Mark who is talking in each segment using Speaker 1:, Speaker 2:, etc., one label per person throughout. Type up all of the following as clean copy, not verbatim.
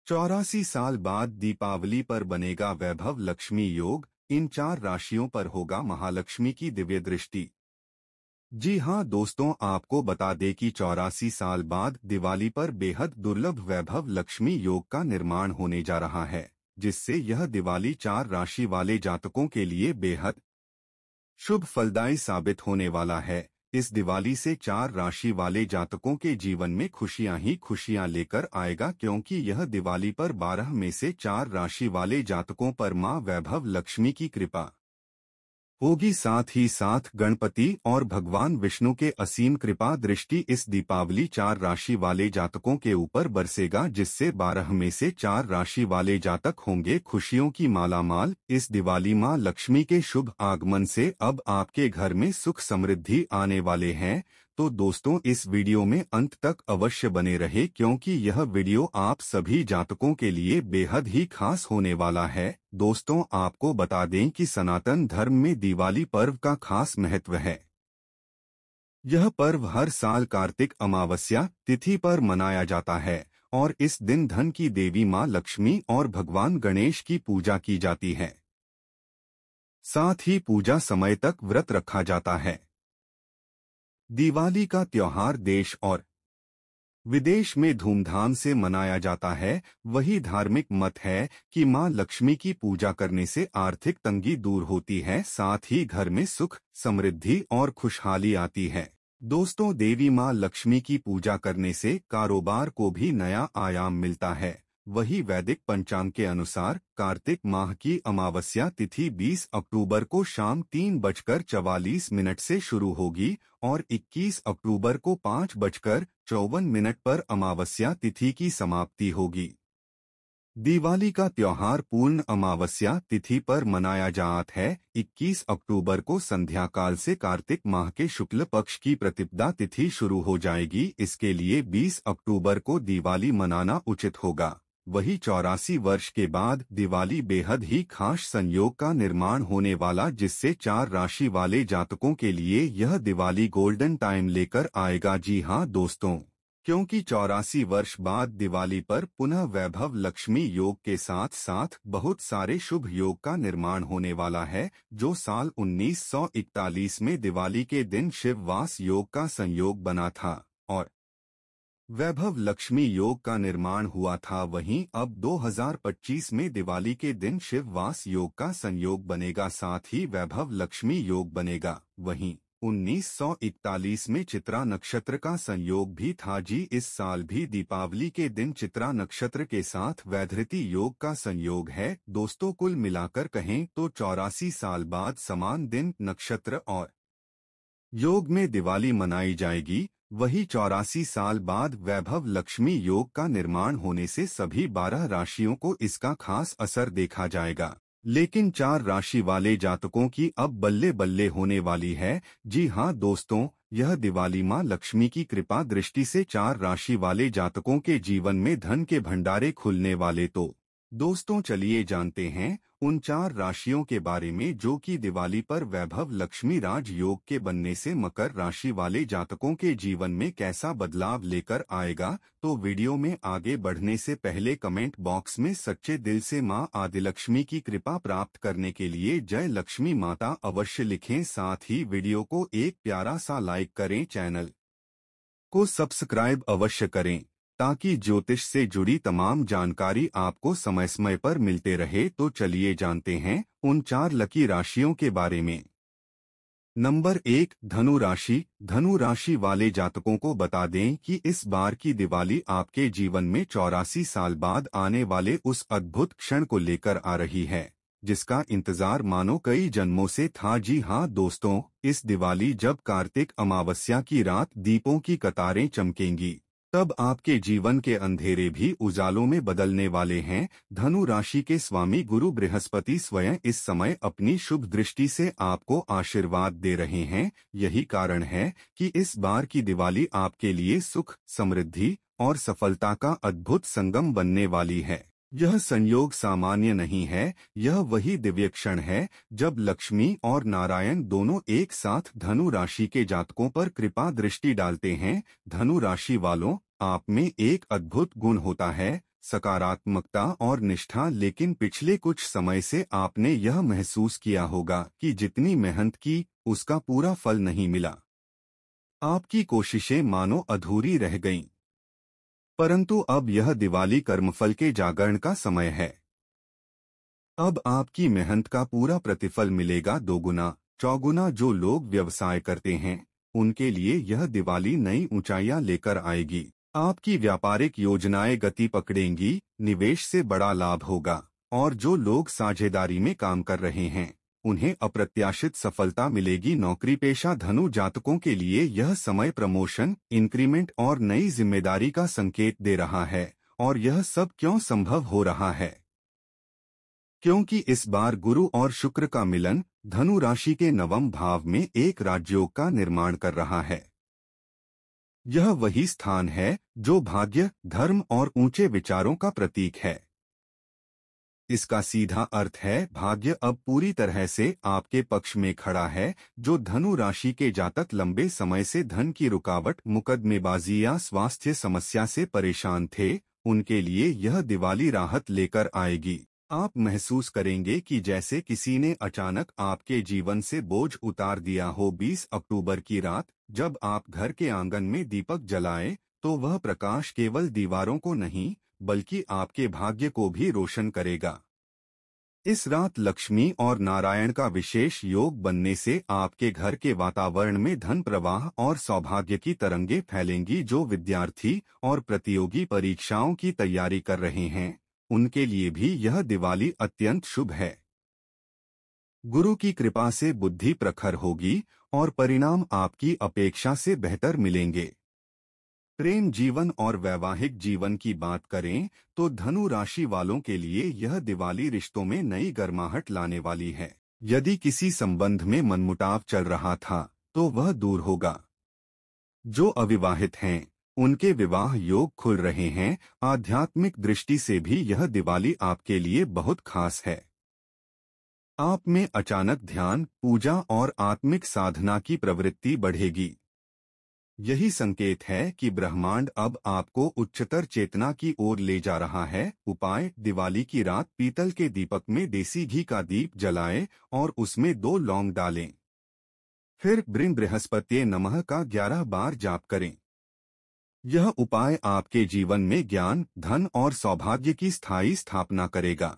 Speaker 1: 84 साल बाद दीपावली पर बनेगा वैभव लक्ष्मी योग। इन 4 राशियों पर होगा महालक्ष्मी की दिव्य दृष्टि। जी हां दोस्तों, आपको बता दें कि 84 साल बाद दिवाली पर बेहद दुर्लभ वैभव लक्ष्मी योग का निर्माण होने जा रहा है, जिससे यह दिवाली 4 राशि वाले जातकों के लिए बेहद शुभ फलदायी साबित होने वाला है। इस दिवाली से 4 राशि वाले जातकों के जीवन में खुशियां ही खुशियां लेकर आएगा, क्योंकि यह दिवाली पर 12 में से 4 राशि वाले जातकों पर मां वैभव लक्ष्मी की कृपा होगी। साथ ही साथ गणपति और भगवान विष्णु के असीम कृपा दृष्टि इस दीपावली 4 राशि वाले जातकों के ऊपर बरसेगा, जिससे 12 में से 4 राशि वाले जातक होंगे खुशियों की मालामाल। इस दिवाली मां लक्ष्मी के शुभ आगमन से अब आपके घर में सुख समृद्धि आने वाले हैं। तो दोस्तों, इस वीडियो में अंत तक अवश्य बने रहे, क्योंकि यह वीडियो आप सभी जातकों के लिए बेहद ही खास होने वाला है। दोस्तों, आपको बता दें कि सनातन धर्म में दिवाली पर्व का खास महत्व है। यह पर्व हर साल कार्तिक अमावस्या तिथि पर मनाया जाता है और इस दिन धन की देवी मां लक्ष्मी और भगवान गणेश की पूजा की जाती है। साथ ही पूजा समय तक व्रत रखा जाता है। दिवाली का त्योहार देश और विदेश में धूमधाम से मनाया जाता है। वही धार्मिक मत है कि मां लक्ष्मी की पूजा करने से आर्थिक तंगी दूर होती है, साथ ही घर में सुख समृद्धि और खुशहाली आती है। दोस्तों, देवी मां लक्ष्मी की पूजा करने से कारोबार को भी नया आयाम मिलता है। वही वैदिक पंचांग के अनुसार कार्तिक माह की अमावस्या तिथि 20 अक्टूबर को शाम 3:44 से शुरू होगी और 21 अक्टूबर को 5:54 पर अमावस्या तिथि की समाप्ति होगी। दिवाली का त्योहार पूर्ण अमावस्या तिथि पर मनाया जाता है। 21 अक्टूबर को संध्या काल से कार्तिक माह के शुक्ल पक्ष की प्रतिपदा तिथि शुरू हो जाएगी। इसके लिए 20 अक्टूबर को दिवाली मनाना उचित होगा। वही 84 वर्ष के बाद दिवाली बेहद ही खास संयोग का निर्माण होने वाला, जिससे 4 राशि वाले जातकों के लिए यह दिवाली गोल्डन टाइम लेकर आएगा। जी हां दोस्तों, क्योंकि 84 वर्ष बाद दिवाली पर पुनः वैभव लक्ष्मी योग के साथ साथ बहुत सारे शुभ योग का निर्माण होने वाला है। जो साल 1941 में दिवाली के दिन शिववास योग का संयोग बना था और वैभव लक्ष्मी योग का निर्माण हुआ था, वहीं अब 2025 में दिवाली के दिन शिववास योग का संयोग बनेगा, साथ ही वैभव लक्ष्मी योग बनेगा। वहीं 1941 में चित्रा नक्षत्र का संयोग भी था। जी, इस साल भी दीपावली के दिन चित्रा नक्षत्र के साथ वैधृति योग का संयोग है। दोस्तों, कुल मिलाकर कहें तो 84 साल बाद समान दिन नक्षत्र और योग में दिवाली मनाई जाएगी। वही 84 साल बाद वैभव लक्ष्मी योग का निर्माण होने से सभी 12 राशियों को इसका खास असर देखा जाएगा, लेकिन 4 राशि वाले जातकों की अब बल्ले बल्ले होने वाली है। जी हां दोस्तों, यह दिवाली मां लक्ष्मी की कृपा दृष्टि से 4 राशि वाले जातकों के जीवन में धन के भंडारे खुलने वाले। तो दोस्तों, चलिए जानते हैं उन 4 राशियों के बारे में जो कि दिवाली पर वैभव लक्ष्मी राज योग के बनने से मकर राशि वाले जातकों के जीवन में कैसा बदलाव लेकर आएगा। तो वीडियो में आगे बढ़ने से पहले कमेंट बॉक्स में सच्चे दिल से मां आदिलक्ष्मी की कृपा प्राप्त करने के लिए जय लक्ष्मी माता अवश्य लिखें। साथ ही वीडियो को एक प्यारा सा लाइक करें, चैनल को सब्सक्राइब अवश्य करें, ताकि ज्योतिष से जुड़ी तमाम जानकारी आपको समय समय पर मिलते रहे। तो चलिए जानते हैं उन 4 लकी राशियों के बारे में। नंबर 1, धनु राशि। धनु राशि वाले जातकों को बता दें कि इस बार की दिवाली आपके जीवन में 84 साल बाद आने वाले उस अद्भुत क्षण को लेकर आ रही है, जिसका इंतजार मानो कई जन्मों से था। जी हां दोस्तों, इस दिवाली जब कार्तिक अमावस्या की रात दीपों की कतारें चमकेंगी, तब आपके जीवन के अंधेरे भी उजालों में बदलने वाले हैं। धनु राशि के स्वामी गुरु बृहस्पति स्वयं इस समय अपनी शुभ दृष्टि से आपको आशीर्वाद दे रहे हैं। यही कारण है कि इस बार की दिवाली आपके लिए सुख समृद्धि और सफलता का अद्भुत संगम बनने वाली है। यह संयोग सामान्य नहीं है, यह वही दिव्य क्षण है जब लक्ष्मी और नारायण दोनों एक साथ धनु राशि के जातकों पर कृपा दृष्टि डालते हैं। धनु राशि वालों, आप में एक अद्भुत गुण होता है, सकारात्मकता और निष्ठा, लेकिन पिछले कुछ समय से आपने यह महसूस किया होगा कि जितनी मेहनत की उसका पूरा फल नहीं मिला। आपकी कोशिशें मानो अधूरी रह गईं। परंतु अब यह दिवाली कर्मफल के जागरण का समय है। अब आपकी मेहनत का पूरा प्रतिफल मिलेगा, दोगुना चौगुना। जो लोग व्यवसाय करते हैं उनके लिए यह दिवाली नई ऊंचाइयां लेकर आएगी। आपकी व्यापारिक योजनाएं गति पकड़ेंगी, निवेश से बड़ा लाभ होगा। और जो लोग साझेदारी में काम कर रहे हैं उन्हें अप्रत्याशित सफलता मिलेगी। नौकरी पेशा धनु जातकों के लिए यह समय प्रमोशन, इंक्रीमेंट और नई जिम्मेदारी का संकेत दे रहा है। और यह सब क्यों संभव हो रहा है? क्योंकि इस बार गुरु और शुक्र का मिलन धनु राशि के नवम भाव में एक राजयोग का निर्माण कर रहा है। यह वही स्थान है जो भाग्य, धर्म और ऊंचे विचारों का प्रतीक है। इसका सीधा अर्थ है भाग्य अब पूरी तरह से आपके पक्ष में खड़ा है। जो धनु राशि के जातक लंबे समय से धन की रुकावट, मुकदमेबाजी या स्वास्थ्य समस्या से परेशान थे, उनके लिए यह दिवाली राहत लेकर आएगी। आप महसूस करेंगे कि जैसे किसी ने अचानक आपके जीवन से बोझ उतार दिया हो। 20 अक्टूबर की रात जब आप घर के आंगन में दीपक जलाएं, तो वह प्रकाश केवल दीवारों को नहीं बल्कि आपके भाग्य को भी रोशन करेगा। इस रात लक्ष्मी और नारायण का विशेष योग बनने से आपके घर के वातावरण में धन प्रवाह और सौभाग्य की तरंगें फैलेंगी। जो विद्यार्थी और प्रतियोगी परीक्षाओं की तैयारी कर रहे हैं उनके लिए भी यह दिवाली अत्यंत शुभ है। गुरु की कृपा से बुद्धि प्रखर होगी और परिणाम आपकी अपेक्षा से बेहतर मिलेंगे। प्रेम जीवन और वैवाहिक जीवन की बात करें तो धनु राशि वालों के लिए यह दिवाली रिश्तों में नई गर्माहट लाने वाली है। यदि किसी संबंध में मनमुटाव चल रहा था तो वह दूर होगा। जो अविवाहित हैं उनके विवाह योग खुल रहे हैं। आध्यात्मिक दृष्टि से भी यह दिवाली आपके लिए बहुत खास है। आप में अचानक ध्यान, पूजा और आत्मिक साधना की प्रवृत्ति बढ़ेगी। यही संकेत है कि ब्रह्मांड अब आपको उच्चतर चेतना की ओर ले जा रहा है। उपाय: दिवाली की रात पीतल के दीपक में देसी घी का दीप जलाएं और उसमें 2 लौंग डालें। फिर ब्रीं बृहस्पत्ये नमः का 11 बार जाप करें। यह उपाय आपके जीवन में ज्ञान, धन और सौभाग्य की स्थायी स्थापना करेगा।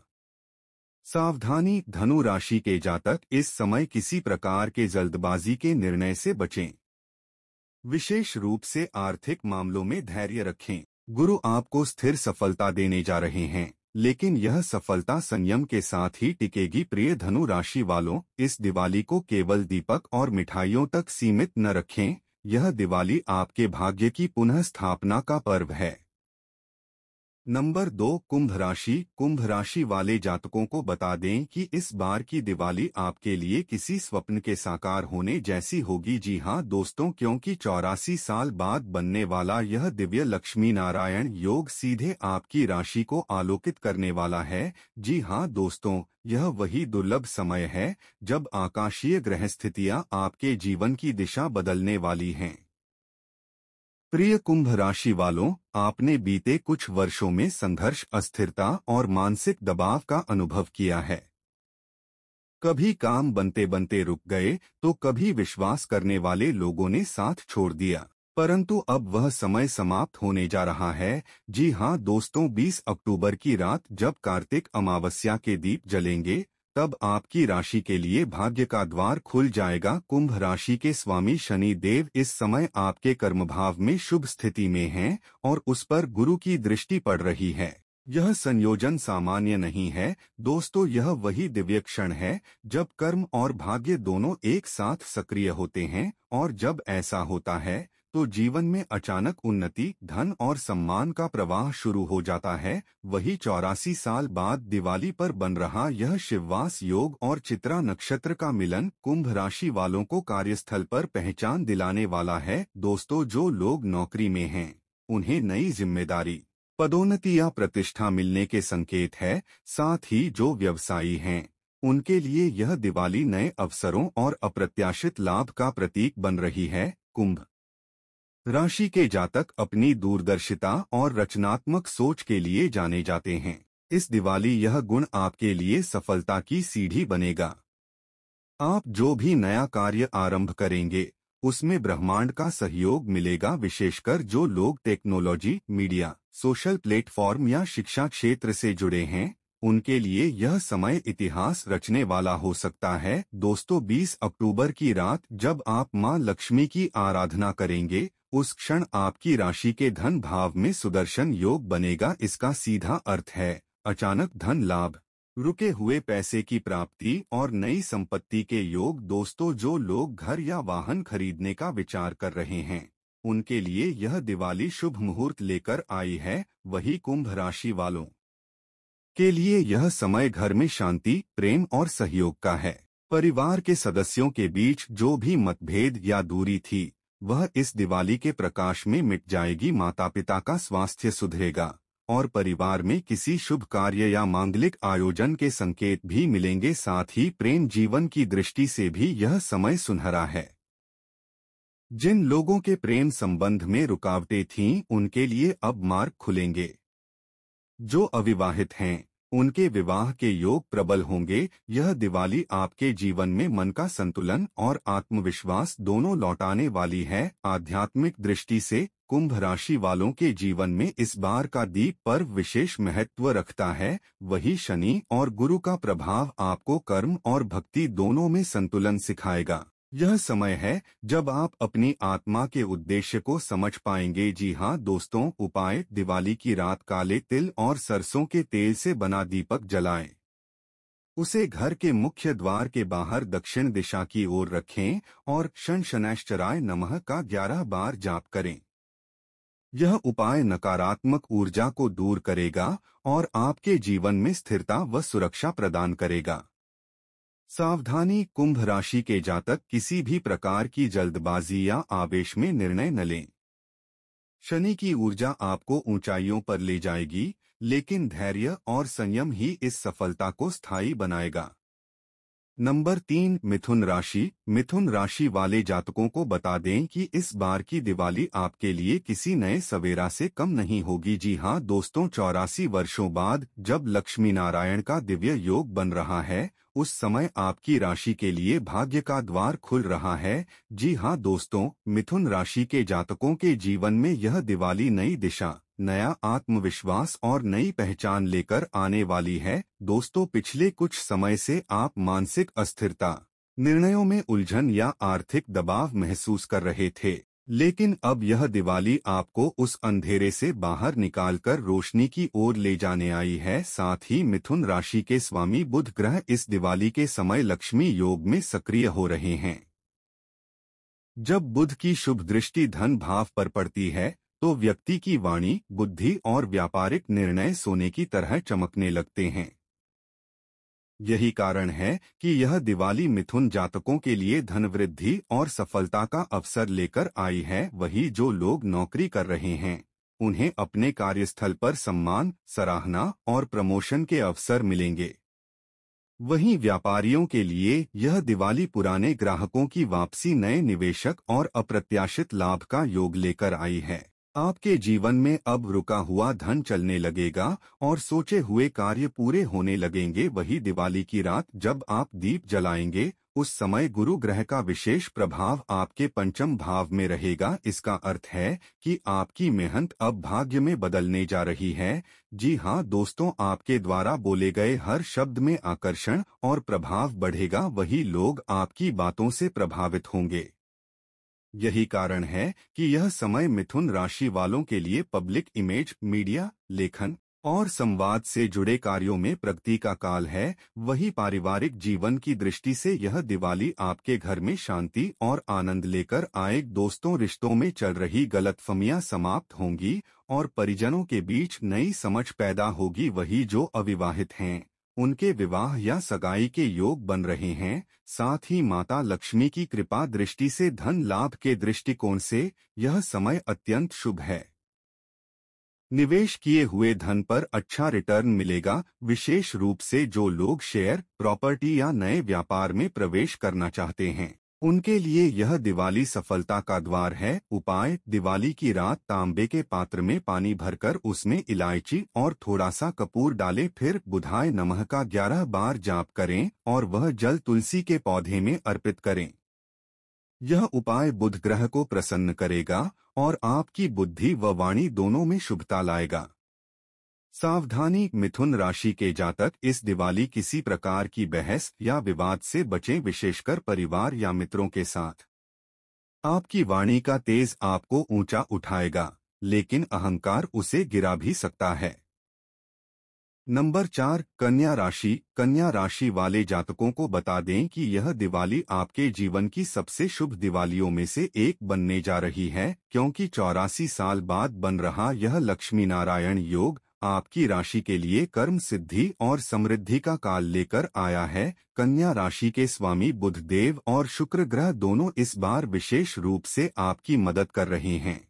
Speaker 1: सावधानी: धनु राशि के जातक इस समय किसी प्रकार के जल्दबाजी के निर्णय से बचें। विशेष रूप से आर्थिक मामलों में धैर्य रखें। गुरु आपको स्थिर सफलता देने जा रहे हैं, लेकिन यह सफलता संयम के साथ ही टिकेगी। प्रिय धनु राशि वालों, इस दिवाली को केवल दीपक और मिठाइयों तक सीमित न रखें। यह दिवाली आपके भाग्य की पुनः स्थापना का पर्व है। नंबर 2, कुंभ राशि। कुंभ राशि वाले जातकों को बता दें कि इस बार की दिवाली आपके लिए किसी स्वप्न के साकार होने जैसी होगी। जी हां दोस्तों, क्योंकि 84 साल बाद बनने वाला यह दिव्य लक्ष्मी नारायण योग सीधे आपकी राशि को आलोकित करने वाला है। जी हां दोस्तों, यह वही दुर्लभ समय है जब आकाशीय ग्रह स्थितियां आपके जीवन की दिशा बदलने वाली हैं। प्रिय कुंभ राशि वालों, आपने बीते कुछ वर्षों में संघर्ष, अस्थिरता और मानसिक दबाव का अनुभव किया है। कभी काम बनते बनते रुक गए तो कभी विश्वास करने वाले लोगों ने साथ छोड़ दिया, परंतु अब वह समय समाप्त होने जा रहा है। जी हां दोस्तों, 20 अक्टूबर की रात जब कार्तिक अमावस्या के दीप जलेंगे तब आपकी राशि के लिए भाग्य का द्वार खुल जाएगा। कुंभ राशि के स्वामी शनि देव इस समय आपके कर्मभाव में शुभ स्थिति में हैं और उस पर गुरु की दृष्टि पड़ रही है। यह संयोजन सामान्य नहीं है दोस्तों, यह वही दिव्य क्षण है जब कर्म और भाग्य दोनों एक साथ सक्रिय होते हैं, और जब ऐसा होता है तो जीवन में अचानक उन्नति, धन और सम्मान का प्रवाह शुरू हो जाता है। वही 84 साल बाद दिवाली पर बन रहा यह शिववास योग और चित्रा नक्षत्र का मिलन कुंभ राशि वालों को कार्यस्थल पर पहचान दिलाने वाला है। दोस्तों, जो लोग नौकरी में हैं उन्हें नई जिम्मेदारी, पदोन्नति या प्रतिष्ठा मिलने के संकेत है। साथ ही जो व्यवसायी हैं उनके लिए यह दिवाली नए अवसरों और अप्रत्याशित लाभ का प्रतीक बन रही है। कुंभ राशि के जातक अपनी दूरदर्शिता और रचनात्मक सोच के लिए जाने जाते हैं। इस दिवाली यह गुण आपके लिए सफलता की सीढ़ी बनेगा। आप जो भी नया कार्य आरंभ करेंगे उसमें ब्रह्मांड का सहयोग मिलेगा। विशेषकर जो लोग टेक्नोलॉजी, मीडिया, सोशल प्लेटफॉर्म या शिक्षा क्षेत्र से जुड़े हैं, उनके लिए यह समय इतिहास रचने वाला हो सकता है। दोस्तों, 20 अक्टूबर की रात जब आप मां लक्ष्मी की आराधना करेंगे, उस क्षण आपकी राशि के धन भाव में सुदर्शन योग बनेगा। इसका सीधा अर्थ है अचानक धन लाभ, रुके हुए पैसे की प्राप्ति और नई संपत्ति के योग। दोस्तों, जो लोग घर या वाहन खरीदने का विचार कर रहे हैं, उनके लिए यह दिवाली शुभ मुहूर्त लेकर आई है। वही कुंभ राशि वालों के लिए यह समय घर में शांति, प्रेम और सहयोग का है। परिवार के सदस्यों के बीच जो भी मतभेद या दूरी थी, वह इस दिवाली के प्रकाश में मिट जाएगी। माता पिता का स्वास्थ्य सुधरेगा और परिवार में किसी शुभ कार्य या मांगलिक आयोजन के संकेत भी मिलेंगे। साथ ही प्रेम जीवन की दृष्टि से भी यह समय सुनहरा है। जिन लोगों के प्रेम संबंध में रुकावटें थीं, उनके लिए अब मार्ग खुलेंगे। जो अविवाहित हैं, उनके विवाह के योग प्रबल होंगे। यह दिवाली आपके जीवन में मन का संतुलन और आत्मविश्वास दोनों लौटाने वाली है। आध्यात्मिक दृष्टि से कुंभ राशि वालों के जीवन में इस बार का दीप पर्व विशेष महत्व रखता है। वही शनि और गुरु का प्रभाव आपको कर्म और भक्ति दोनों में संतुलन सिखाएगा। यह समय है जब आप अपनी आत्मा के उद्देश्य को समझ पाएंगे। जी हाँ दोस्तों, उपाय: दिवाली की रात काले तिल और सरसों के तेल से बना दीपक जलाएं। उसे घर के मुख्य द्वार के बाहर दक्षिण दिशा की ओर रखें और शं शनैश्चराय नमः का 11 बार जाप करें। यह उपाय नकारात्मक ऊर्जा को दूर करेगा और आपके जीवन में स्थिरता व सुरक्षा प्रदान करेगा। सावधानी: कुंभ राशि के जातक किसी भी प्रकार की जल्दबाजी या आवेश में निर्णय न लें। शनि की ऊर्जा आपको ऊंचाइयों पर ले जाएगी, लेकिन धैर्य और संयम ही इस सफलता को स्थायी बनाएगा। नंबर 3, मिथुन राशि। मिथुन राशि वाले जातकों को बता दें कि इस बार की दिवाली आपके लिए किसी नए सवेरा से कम नहीं होगी। जी हाँ दोस्तों, 84 वर्षों बाद जब लक्ष्मी नारायण का दिव्य योग बन रहा है, उस समय आपकी राशि के लिए भाग्य का द्वार खुल रहा है। जी हाँ दोस्तों, मिथुन राशि के जातकों के जीवन में यह दिवाली नई दिशा, नया आत्मविश्वास और नई पहचान लेकर आने वाली है। दोस्तों, पिछले कुछ समय से आप मानसिक अस्थिरता, निर्णयों में उलझन या आर्थिक दबाव महसूस कर रहे थे, लेकिन अब यह दिवाली आपको उस अंधेरे से बाहर निकालकर रोशनी की ओर ले जाने आई है। साथ ही मिथुन राशि के स्वामी बुध ग्रह इस दिवाली के समय लक्ष्मी योग में सक्रिय हो रहे हैं। जब बुध की शुभ दृष्टि धन भाव पर पड़ती है, तो व्यक्ति की वाणी, बुद्धि और व्यापारिक निर्णय सोने की तरह चमकने लगते हैं। यही कारण है कि यह दिवाली मिथुन जातकों के लिए धन वृद्धि और सफलता का अवसर लेकर आई है। वही जो लोग नौकरी कर रहे हैं, उन्हें अपने कार्यस्थल पर सम्मान, सराहना और प्रमोशन के अवसर मिलेंगे। वहीं व्यापारियों के लिए यह दिवाली पुराने ग्राहकों की वापसी, नए निवेशक और अप्रत्याशित लाभ का योग लेकर आई है। आपके जीवन में अब रुका हुआ धन चलने लगेगा और सोचे हुए कार्य पूरे होने लगेंगे। वही दिवाली की रात जब आप दीप जलाएंगे, उस समय गुरु ग्रह का विशेष प्रभाव आपके पंचम भाव में रहेगा। इसका अर्थ है कि आपकी मेहनत अब भाग्य में बदलने जा रही है। जी हाँ दोस्तों, आपके द्वारा बोले गए हर शब्द में आकर्षण और प्रभाव बढ़ेगा। वही लोग आपकी बातों से प्रभावित होंगे। यही कारण है कि यह समय मिथुन राशि वालों के लिए पब्लिक इमेज, मीडिया, लेखन और संवाद से जुड़े कार्यों में प्रगति का काल है। वही पारिवारिक जीवन की दृष्टि से यह दिवाली आपके घर में शांति और आनंद लेकर आए। दोस्तों, रिश्तों में चल रही गलतफहमियां समाप्त होंगी और परिजनों के बीच नई समझ पैदा होगी। वही जो अविवाहित हैं, उनके विवाह या सगाई के योग बन रहे हैं। साथ ही माता लक्ष्मी की कृपा दृष्टि से धन लाभ के दृष्टिकोण से यह समय अत्यंत शुभ है। निवेश किए हुए धन पर अच्छा रिटर्न मिलेगा, विशेष रूप से जो लोग शेयर, प्रॉपर्टी या नए व्यापार में प्रवेश करना चाहते हैं। उनके लिए यह दिवाली सफलता का द्वार है। उपाय: दिवाली की रात तांबे के पात्र में पानी भरकर उसमें इलायची और थोड़ा सा कपूर डालें, फिर बुधाय नमः का 11 बार जाप करें और वह जल तुलसी के पौधे में अर्पित करें। यह उपाय बुध ग्रह को प्रसन्न करेगा और आपकी बुद्धि व वाणी दोनों में शुभता लाएगा। सावधानी: मिथुन राशि के जातक इस दिवाली किसी प्रकार की बहस या विवाद से बचें, विशेषकर परिवार या मित्रों के साथ। आपकी वाणी का तेज आपको ऊंचा उठाएगा, लेकिन अहंकार उसे गिरा भी सकता है। नंबर 4, कन्या राशि। कन्या राशि वाले जातकों को बता दें कि यह दिवाली आपके जीवन की सबसे शुभ दिवालियों में से एक बनने जा रही है, क्योंकि 84 साल बाद बन रहा यह लक्ष्मी नारायण योग आपकी राशि के लिए कर्म सिद्धि और समृद्धि का काल लेकर आया है। कन्या राशि के स्वामी बुध देव और शुक्र ग्रह दोनों इस बार विशेष रूप से आपकी मदद कर रहे हैं।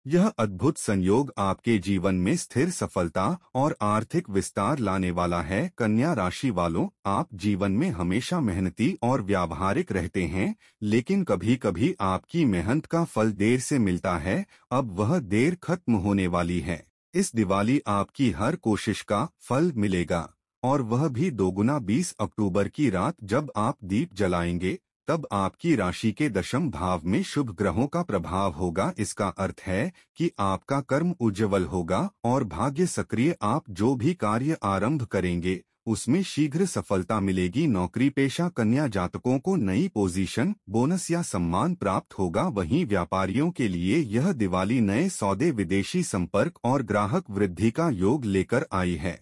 Speaker 1: यह अद्भुत संयोग आपके जीवन में स्थिर सफलता और आर्थिक विस्तार लाने वाला है। कन्या राशि वालों, आप जीवन में हमेशा मेहनती और व्यावहारिक रहते हैं, लेकिन कभी कभी आपकी मेहनत का फल देर से मिलता है। अब वह देर खत्म होने वाली है। इस दिवाली आपकी हर कोशिश का फल मिलेगा, और वह भी दोगुना। 20 अक्टूबर की रात जब आप दीप जलाएंगे, तब आपकी राशि के दशम भाव में शुभ ग्रहों का प्रभाव होगा। इसका अर्थ है कि आपका कर्म उज्ज्वल होगा और भाग्य सक्रिय। आप जो भी कार्य आरंभ करेंगे उसमें शीघ्र सफलता मिलेगी। नौकरी पेशा कन्या जातकों को नई पोजीशन, बोनस या सम्मान प्राप्त होगा। वहीं व्यापारियों के लिए यह दिवाली नए सौदे, विदेशी संपर्क और ग्राहक वृद्धि का योग लेकर आई है।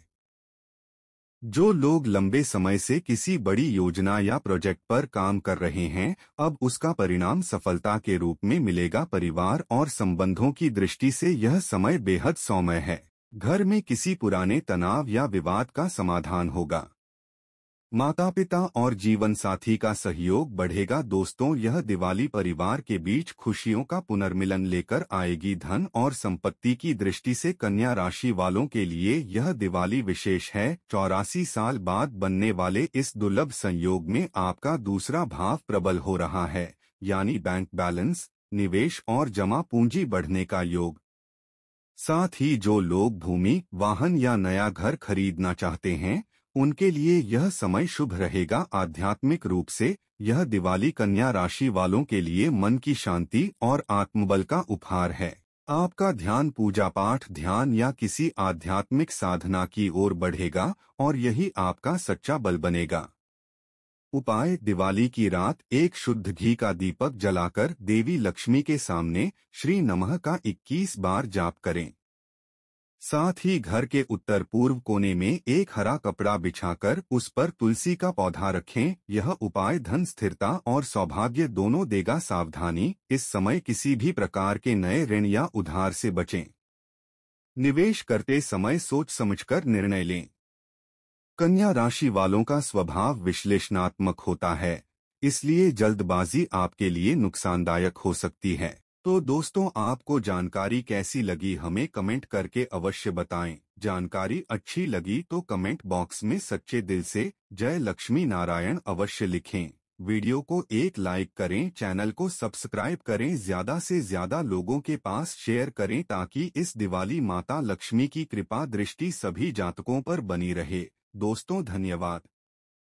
Speaker 1: जो लोग लंबे समय से किसी बड़ी योजना या प्रोजेक्ट पर काम कर रहे हैं, अब उसका परिणाम सफलता के रूप में मिलेगा। परिवार और संबंधों की दृष्टि से यह समय बेहद सौम्य है। घर में किसी पुराने तनाव या विवाद का समाधान होगा। माता पिता और जीवन साथी का सहयोग बढ़ेगा। दोस्तों, यह दिवाली परिवार के बीच खुशियों का पुनर्मिलन लेकर आएगी। धन और संपत्ति की दृष्टि से कन्या राशि वालों के लिए यह दिवाली विशेष है। 84 साल बाद बनने वाले इस दुर्लभ संयोग में आपका दूसरा भाव प्रबल हो रहा है, यानी बैंक बैलेंस, निवेश और जमा पूंजी बढ़ने का योग। साथ ही जो लोग भूमि, वाहन या नया घर खरीदना चाहते हैं, उनके लिए यह समय शुभ रहेगा। आध्यात्मिक रूप से यह दिवाली कन्या राशि वालों के लिए मन की शांति और आत्मबल का उपहार है। आपका ध्यान पूजा पाठ, ध्यान या किसी आध्यात्मिक साधना की ओर बढ़ेगा और यही आपका सच्चा बल बनेगा। उपाय: दिवाली की रात एक शुद्ध घी का दीपक जलाकर देवी लक्ष्मी के सामने श्री नमः का 21 बार जाप करें। साथ ही घर के उत्तर पूर्व कोने में एक हरा कपड़ा बिछाकर उस पर तुलसी का पौधा रखें। यह उपाय धन, स्थिरता और सौभाग्य दोनों देगा। सावधानी: इस समय किसी भी प्रकार के नए ऋण या उधार से बचें। निवेश करते समय सोच समझकर निर्णय लें। कन्या राशि वालों का स्वभाव विश्लेषणात्मक होता है, इसलिए जल्दबाजी आपके लिए नुकसानदायक हो सकती है। तो दोस्तों, आपको जानकारी कैसी लगी हमें कमेंट करके अवश्य बताएं। जानकारी अच्छी लगी तो कमेंट बॉक्स में सच्चे दिल से जय लक्ष्मी नारायण अवश्य लिखें। वीडियो को एक लाइक करें, चैनल को सब्सक्राइब करें, ज्यादा से ज्यादा लोगों के पास शेयर करें ताकि इस दिवाली माता लक्ष्मी की कृपा दृष्टि सभी जातकों पर बनी रहे। दोस्तों, धन्यवाद।